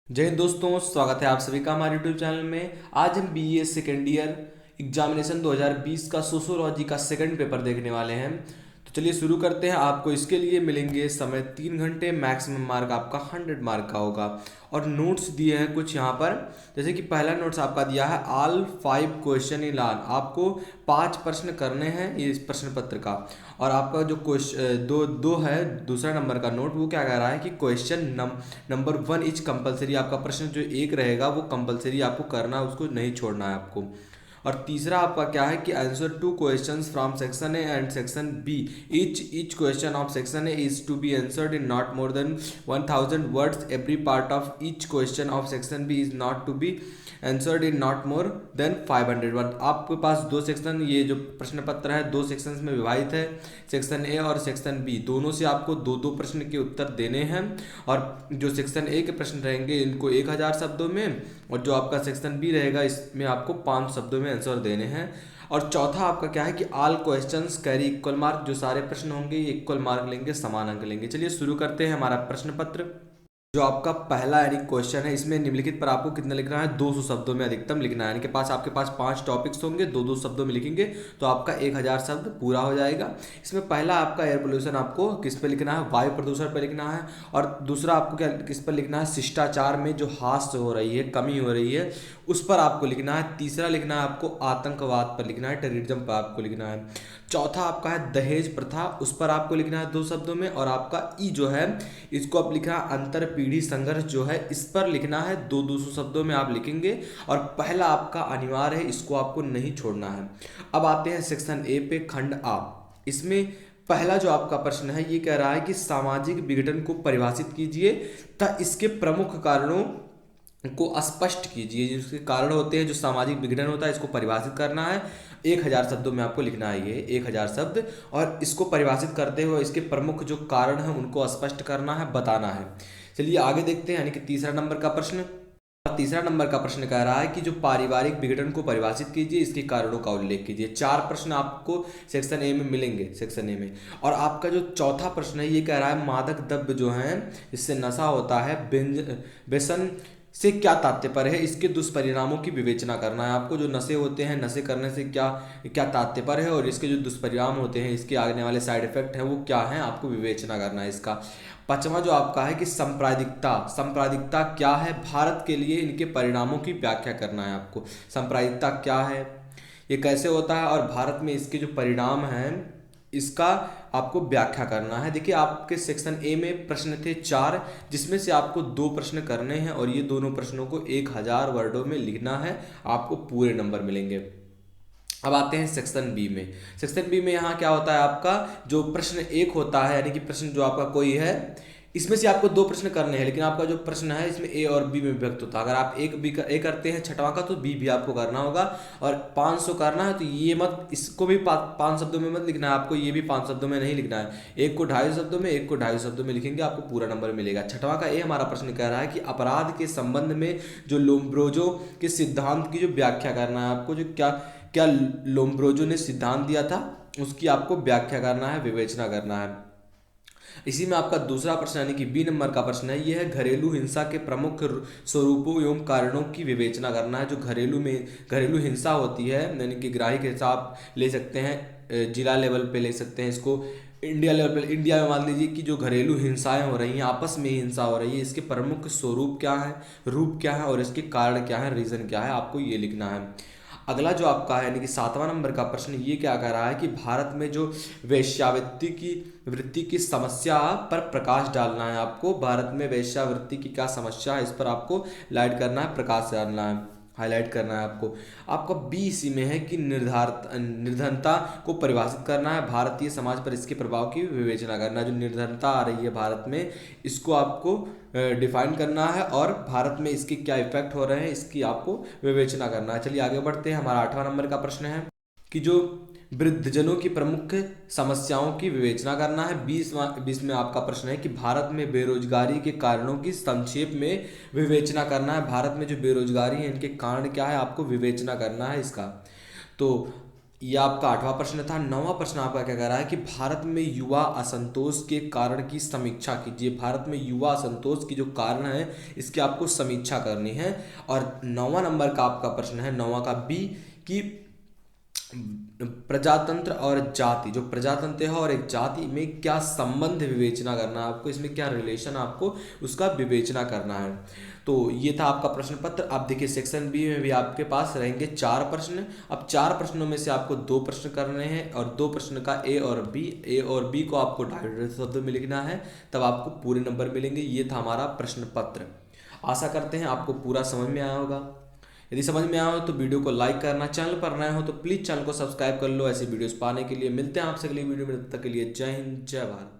जय हिंद दोस्तों, स्वागत है आप सभी का हमारे यूट्यूब चैनल में। आज हम बीए सेकेंड ईयर एग्जामिनेशन 2020 का सोशोलॉजी का सेकंड पेपर देखने वाले हैं। तो चलिए शुरू करते हैं। आपको इसके लिए मिलेंगे समय 3 घंटे, मैक्सिमम मार्क आपका 100 मार्क का होगा। और नोट्स दिए हैं कुछ यहाँ पर, जैसे कि पहला नोट्स आपका दिया है ऑल 5 क्वेश्चन इन ऑल। आपको 5 प्रश्न करने हैं ये इस प्रश्न पत्र का। और आपका जो क्वेश्चन दो दो है दूसरा नंबर का नोट, वो क्या कह रहा है कि क्वेश्चन नंबर 1 इज कंपलसरी। आपका प्रश्न जो एक रहेगा वो कंपलसरी आपको करना है, उसको नहीं छोड़ना है आपको। और तीसरा आपका क्या है कि answer 2 questions from section A and section B. Each question of section A is to be answered in not more than 1000 words. Every part of each question of section B is not to be answered in not more than 500 word. आपके पास दो section, ये जो प्रश्न पत्र है दो sections में विभाजित है, सेक्शन ए और सेक्शन बी। दोनों से आपको दो दो प्रश्न के उत्तर देने हैं। और जो सेक्शन ए के प्रश्न रहेंगे इनको 1000 शब्दों में, और जो आपका सेक्शन बी रहेगा इसमें आपको 5 शब्दों में आंसर देने हैं। और चौथा आपका क्या है कि all questions carry equal mark. जो सारे प्रश्न होंगे ये इक्वल मार्क लेंगे, समान अंक लेंगे। चलिए शुरू करते हैं हमारा प्रश्न पत्र। जो आपका पहला यानी क्वेश्चन है, इसमें निम्नलिखित पर आपको कितना लिखना है, 200 शब्दों में अधिकतम लिखना है। यानी कि आपके पास 5 टॉपिक्स होंगे, दो दो शब्दों में लिखेंगे तो आपका 1000 शब्द पूरा हो जाएगा। इसमें पहला आपका एयर पोल्यूशन आपको किस पे लिखना है, वायु प्रदूषण पे लिखना है। और दूसरा आपको क्या किस पर लिखना है, शिष्टाचार में जो हास्य हो रही है, कमी हो रही है, उस पर आपको लिखना है। तीसरा लिखना है आपको आतंकवाद पर लिखना है, टेररिज्म पर आपको लिखना है। चौथा आपका है दहेज प्रथा, उस पर आपको लिखना है 2 शब्दों में। और आपका ई जो है इसको आप लिखना है अंतर पीढ़ी संघर्ष जो है, इस पर लिखना है 200 शब्दों में आप लिखेंगे। और पहला आपका अनिवार्य है, इसको आपको नहीं छोड़ना है। अब आते हैं सेक्शन ए पे, खंड आ। इसमें पहला जो आपका प्रश्न है ये कह रहा है कि सामाजिक विघटन को परिभाषित कीजिए तथा इसके प्रमुख कारणों को स्पष्ट कीजिए। जिसके कारण होते हैं, जो सामाजिक विघटन होता है, इसको परिभाषित करना है। 1000 शब्दों में आपको लिखना है ये 1000 शब्द। और इसको परिभाषित करते हुए इसके प्रमुख जो कारण हैं उनको स्पष्ट करना है, बताना है। चलिए आगे देखते हैं, यानी कि तीसरा नंबर का प्रश्न। तीसरा नंबर का प्रश्न कह रहा है कि जो पारिवारिक विघटन को परिभाषित कीजिए, इसके कारणों का उल्लेख कीजिए। 4 प्रश्न आपको सेक्शन ए में मिलेंगे, सेक्शन ए में। और आपका जो चौथा प्रश्न है ये कह रहा है मादक द्रव्य जो है, इससे नशा होता है, व्यसन से क्या तात्पर्य है, इसके दुष्परिणामों की विवेचना करना है आपको। जो नशे होते हैं, नशे करने से क्या क्या तात्पर्य है, और इसके जो दुष्परिणाम होते हैं, इसके आने वाले साइड इफेक्ट हैं वो क्या हैं, आपको विवेचना करना है इसका। पांचवा जो आपका है कि सांप्रदायिकता, सांप्रदायिकता क्या है, भारत के लिए इनके परिणामों की व्याख्या करना है आपको। सांप्रदायिकता क्या है, ये कैसे होता है, और भारत में इसके जो परिणाम हैं इसका आपको व्याख्या करना है। देखिए आपके सेक्शन ए में प्रश्न थे 4, जिसमें से आपको 2 प्रश्न करने हैं, और ये दोनों प्रश्नों को 1000 वर्डों में लिखना है, आपको पूरे नंबर मिलेंगे। अब आते हैं सेक्शन बी में। सेक्शन बी में यहाँ क्या होता है, आपका जो प्रश्न 1 होता है, यानी कि प्रश्न जो आपका कोई है, इसमें से आपको 2 प्रश्न करने हैं, लेकिन आपका जो प्रश्न है इसमें ए और बी में विभक्त होता है। अगर आप ए करते हैं छठवां का, तो बी भी आपको करना होगा। और 500 करना है तो ये मत, इसको भी 5 शब्दों में मत लिखना है आपको, ये भी 5 शब्दों में नहीं लिखना है। एक को 250 शब्दों में, एक को 250 शब्दों में लिखेंगे, आपको पूरा नंबर मिलेगा। छठवां का ए हमारा प्रश्न कह रहा है कि अपराध के संबंध में जो लोम्ब्रोजो के सिद्धांत की जो व्याख्या करना है आपको। जो क्या क्या लोम्ब्रोजो ने सिद्धांत दिया था उसकी आपको व्याख्या करना है, विवेचना करना है। इसी में आपका दूसरा प्रश्न यानी कि बी नंबर का प्रश्न है, यह है घरेलू हिंसा के प्रमुख स्वरूपों एवं कारणों की विवेचना करना है। जो घरेलू हिंसा होती है, यानी कि ग्राही के हिसाब ले सकते हैं, जिला लेवल पे ले सकते हैं इसको, इंडिया लेवल पे। इंडिया में मान लीजिए कि जो घरेलू हिंसाएं हो रही हैं, आपस में हिंसा हो रही है, इसके प्रमुख स्वरूप क्या है, रूप क्या है, और इसके कारण क्या है, रीजन क्या है, आपको ये लिखना है। अगला जो आपका है यानी कि 7वां नंबर का प्रश्न ये क्या कह रहा है कि भारत में जो वृत्ति की समस्या पर प्रकाश डालना है आपको। भारत में वेश्यावृत्ति की क्या समस्या है, इस पर आपको लाइट करना है, प्रकाश डालना है, हाईलाइट करना है आपको। आपका बी इसी में है कि निर्धनता को परिभाषित करना है, भारतीय समाज पर इसके प्रभाव की विवेचना करना है। जो निर्धनता आ रही है भारत में, इसको आपको डिफाइन करना है, और भारत में इसके क्या इफेक्ट हो रहे हैं इसकी आपको विवेचना करना है। चलिए आगे बढ़ते हैं। हमारा 8वां नंबर का प्रश्न है कि जो वृद्धजनों की प्रमुख समस्याओं की विवेचना करना है। 20 में आपका प्रश्न है कि भारत में बेरोजगारी के कारणों की संक्षेप में विवेचना करना है। भारत में जो बेरोजगारी है इनके कारण क्या है, आपको विवेचना करना है इसका। तो ये आपका 8वां प्रश्न था। 9वां प्रश्न आपका क्या कह रहा है कि भारत में युवा असंतोष के कारण की समीक्षा कीजिए। भारत में युवा असंतोष की जो कारण है इसकी आपको समीक्षा करनी है। और 9वां नंबर का आपका प्रश्न है, 9वां का बी, कि प्रजातंत्र और जाति, जो प्रजातंत्र है और एक जाति में क्या संबंध विवेचना करना है आपको, इसमें क्या रिलेशन आपको उसका विवेचना करना है। तो ये था आपका प्रश्न पत्र। आप देखिए सेक्शन बी में भी आपके पास रहेंगे 4 प्रश्न। अब 4 प्रश्नों में से आपको 2 प्रश्न करने हैं और 2 प्रश्न का ए और बी को आपको 2.5 शब्दों में लिखना है, तब आपको पूरे नंबर मिलेंगे। ये था हमारा प्रश्न पत्र। आशा करते हैं आपको पूरा समझ में आया होगा। यदि समझ में आया हो तो वीडियो को लाइक करना, चैनल पर नए हो तो प्लीज़ चैनल को सब्सक्राइब कर लो ऐसी वीडियोस पाने के लिए। मिलते हैं आपसे अगली वीडियो में, तब तक के लिए जय हिंद जय भारत।